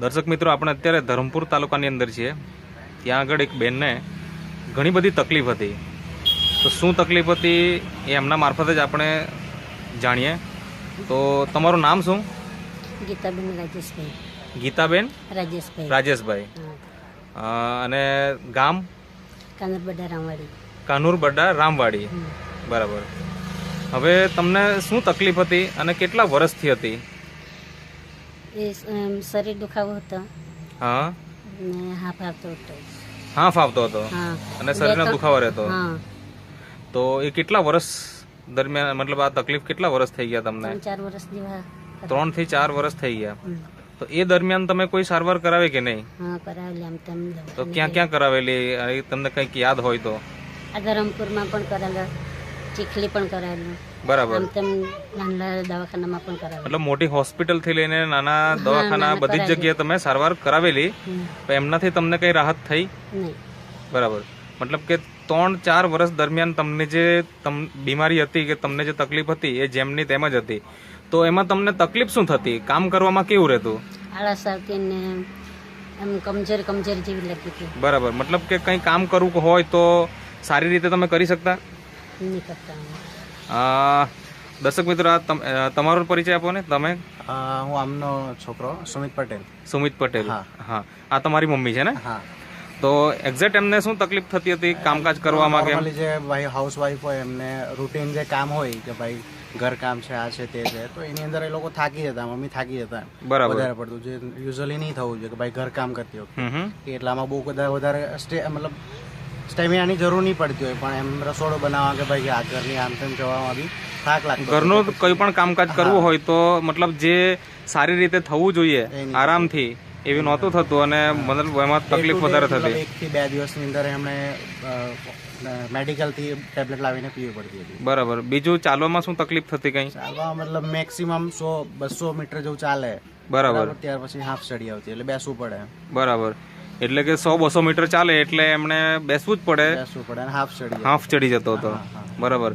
દર્શક મિત્રો, આપણે અત્યારે ધરમપુર તાલુકાની અંદર છીએ. ત્યાં આગળ એક બેનને ઘણી બધી તકલીફ હતી. તો શું તકલીફ હતી એ એમના મારફતે જ આપણે જાણીએ. તો તમારું નામ શું? ગીતાબેન રાજેશભાઈ. ગીતાબેન રાજેશભાઈ. અને ગામ? કાનુરબડા રામવાડી. કાનુરબડા રામવાડી. બરાબર. હવે તમને શું તકલીફ હતી અને કેટલા વર્ષથી હતી? એ શરીર દુખાવો હતો. હા. ને હાફ આવતો હતો. હાફ આવતો હતો અને શરીરનો દુખાવો રહેતો. તો એ કેટલા વર્ષ દરમિયાન, મતલબ આ તકલીફ કેટલા વર્ષ થઈ ગયા તમને? 4 વર્ષ જેવા. 3 થી 4 વર્ષ થઈ ગયા. તો એ દરમિયાન તમે કોઈ સારવાર કરાવી કે નહીં? હા, કરાવેલી. આમ તેમ. તો ક્યાં ક્યાં કરાવેલી? તમને કંઈક યાદ હોય તો? આ ધરમપુરમાં પણ કરાવેલા, ચીખલી પણ કરાવેલું. બરાબર. આમ તેમ નાના દવાખાનામાં પણ કરાવેલું. એટલે મોટી હોસ્પિટલ થી લઈને નાના દવાખાના બધી જ જગ્યાએ તમે સારવાર કરાવેલી, પણ એમનાથી તમને કઈ રાહત થઈ નહીં. બરાબર. મતલબ કે 3-4 વર્ષ દરમિયાન તમને જે બીમારી હતી, કે તમને જે તકલીફ હતી એ જેમની તેમ જ હતી. તો એમાં તમને તકલીફ શું થતી? કામ કરવામાં કેવું રહેતું? આળસ આવતી ને એમ કમજોરી જેવી લાગતી હતી. બરાબર. મતલબ કે કંઈ કામ કરવું હોય તો સારી રીતે તમે કરી શકતા નહીં કરતા. દર્શક મિત્રો, તમારો પરિચય આપો ને. તમે? હું આમનો છોકરો સુમિત પટેલ. સુમિત પટેલ. હા. આ તમારી મમ્મી છે ને? હા. તો એક્ઝેક્ટ એમને શું તકલીફ થતી હતી કામકાજ કરવામાં? નોર્મલી જે ભાઈ હાઉસવાઈફ હોય એમને રૂટીન જે કામ હોય કે ભાઈ ઘર કામ છે, આ છે, તે છે, તો એની અંદર એ લોકો થાકી જતા, મમ્મી થાકી જતા. બરાબર. વધારે પડતું જે યુઝ્યુઅલી નહીં થવું જોઈએ કે ભાઈ ઘર કામ કરતી વખતે એટલામાં બહુ વધારે મતલબ સ્ટેમિનાની જરૂર નહીં પડતી હોય, પણ એમ રસોડું બનાવવા કે ભાઈ આ ઘરની આમ તેમ જવામાં બી થાક લાગતો. ઘરનું કોઈ પણ કામકાજ કરવું હોય તો મતલબ જે સારી રીતે થવું જોઈએ આરામથી એવી નહોતું થતું, અને મતલબ એમાં તકલીફ વધારે થતી. 1 થી 2 દિવસની અંદર એમણે મેડિકલથી ટેબ્લેટ લાવીને પીવી પડતી હતી. બરાબર. બીજું ચાલવામાં શું તકલીફ થતી? કઈ ચાલવા મતલબ મેક્સિમમ 100-200 મીટર જેવું ચાલે. બરાબર. ત્યાર પછી હાફ સ્ટડી આવતી એટલે બેસવું પડે. બરાબર. એટલે કે 100-200 મીટર ચાલે એટલે એમણે બેસવું જ પડે. અને હાફ ચડી જતો હતો. બરાબર.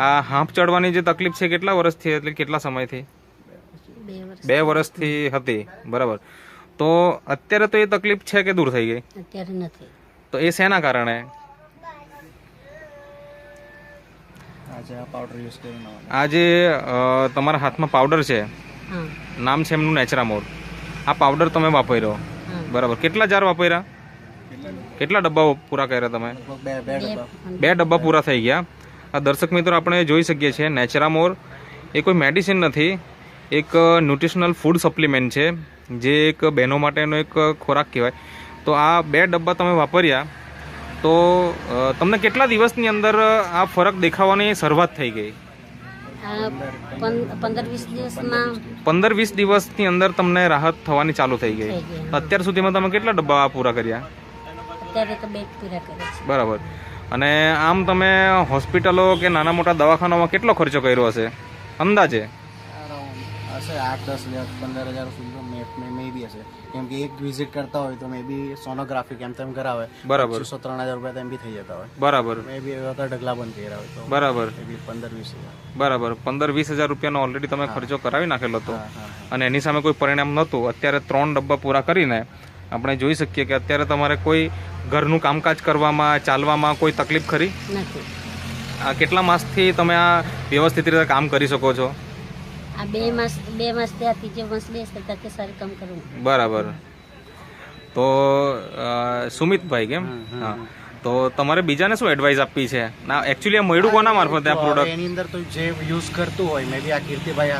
આ હાફ ચડવાની જે તકલીફ છે કેટલા વર્ષથી, એટલે કેટલા સમયથી? 2 વર્ષથી હતી. બરાબર. તો અત્યારે તો એ તકલીફ છે કે દૂર થઈ ગઈ? અત્યારે નથી. તો એ શેના કારણે? આ જે તમારા હાથમાં પાવડર છે, નામ છે એમનું નેચરામોર. આ પાવડર તમે વાપર્યો. બરાબર. કેટલા જાર વાપર્યા? કેટલા ડબ્બા પૂરા કર્યા તમે? 2 ડબ્બા પૂરા થઈ ગયા. આ દર્શક મિત્રો, આપણે જોઈ શકીએ છીએ નેચરામોર એ કોઈ મેડિસિન નથી, એક ન્યુટ્રિશનલ ફૂડ સપ્લિમેન્ટ છે, જે એક બહેનો માટેનો એક ખોરાક કહેવાય. તો આ 2 ડબ્બા તમે વાપર્યા તો તમને કેટલા દિવસની અંદર આ ફરક દેખાવાની શરૂઆત થઈ ગઈ? 15-20 દિવસમાં. 15-20 દિવસની અંદર તમને રાહત થવાની ચાલુ થઈ ગઈ. અત્યાર સુધીમાં તમે કેટલા ડબ્બા પૂરા કર્યા? અત્યારે તો 2 પૂરા કર્યા છે. બરાબર. અને આમ તમે હોસ્પિટલો કે નાના મોટા દવાખાનામાં કેટલો ખર્ચો કર્યો હશે અંદાજે? હશે 8-10-15 હજાર સુધી મે બી હશે, કેમ કે એક વિઝિટ કરતા હોય તો મે બી સોનોગ્રાફી કેમ તેમ કરાવે. બરાબર. 200-3 હજાર રૂપિયા તેમ બી થઈ જતા હોય. બરાબર. મે બી ઢગલા બંધ કર્યા હોય તો બરાબર 15-20 હજાર. બરાબર. 15-20 હજાર રૂપિયાનો ઓલરેડી તમે ખર્ચો કરાવી નાખેલો હતો, અને એની સામે કોઈ પરિણામ નહોતું. અત્યારે 3 ડબ્બા પૂરા કરીને આપણે જોઈ શકીએ કે અત્યારે તમારે કોઈ ઘરનું કામકાજ કરવામાં, ચાલવામાં કોઈ તકલીફ ખરી નથી. આ કેટલા માસથી તમે આ વ્યવસ્થિત રીતે કામ કરી શકો છો? આ 2 માસ થયા, ત્રીજો માસ બેસતા તે સારું કામ કરું. બરાબર. તો સુમિતભાઈ કેમ? હા. તો તમારે બીજાને શું એડવાઇસ આપવી છે? ના, એકચ્યુઅલી આ મળ્યું કોના મારફતે આ પ્રોડક્ટ? એની અંદર તો જે યુઝ કરતું હોય, મે બી આ કીર્તિભાઈ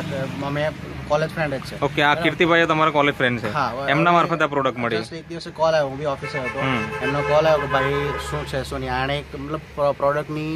અમે કોલેજ ફ્રેન્ડ જ છે. ઓકે. આ કીર્તિભાઈ તમારા કોલેજ ફ્રેન્ડ છે, એમના મારફતે આ પ્રોડક્ટ મળી. એક દિવસે કોલ આવ્યો, હું બી ઓફિસે હતો, એમનો કોલ આવ્યો કે ભાઈ શું છે શું નહીં. આણે એક મતલબ પ્રોડક્ટની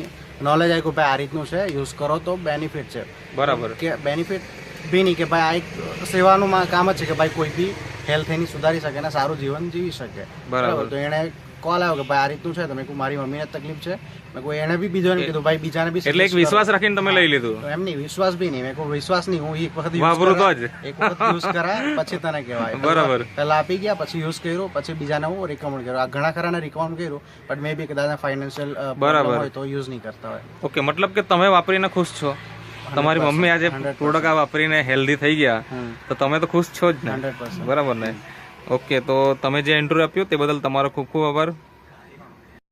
નોલેજ આવી કે ભાઈ આ રીતનું છે, યુઝ કરો તો બેનિફિટ છે. બરાબર. કે બેનિફિટ બી નહીં કે ભાઈ આ એક સેવાનું કામ જ છે કે ભાઈ કોઈ બી હેલ્થ એની સુધારી શકે અને સારું જીવન જીવી શકે. બરાબર. તો એણે કોલ આવ્યો કે ભાઈ આ રીતનું છે, તો મેં કહ્યું મારી મમ્મીને તકલીફ છે, મેં કહ્યું એણે બી બીજાને કીધું ભાઈ બીજાને બી. એટલે એક વિશ્વાસ રાખીને તમે લઈ લીધું? એમ નહીં, વિશ્વાસ બી નહીં. મેં કહ્યું વિશ્વાસ નહીં, હું એક વખત વાપરું તો જ, એક વખત યુઝ કરાય પછી તને કહેવાય. બરાબર. પહેલા આપી ગયા, પછી યુઝ કર્યું, પછી બીજાને હું રિકમેન્ડ કર્યું. આ ઘણા ખરાને રિકમેન્ડ કર્યું, બટ મે બી કદાચ ફાઇનાન્શિયલ પ્રોબ્લેમ હોય તો યુઝ નહીં કરતા હોય. ઓકે. મતલબ કે તમે વાપરીને ખુશ છો? તમારી મમ્મી આજે પ્રોડક્ટ આ વાપરીને હેલ્ધી થઈ ગયા તો તમે તો ખુશ છો જ ને? 100%. બરાબર ને? ઓકે, તો તમે જે ઇન્ટરવ્યૂ આપ્યો તે બદલ તમારો ખૂબ ખૂબ આભાર.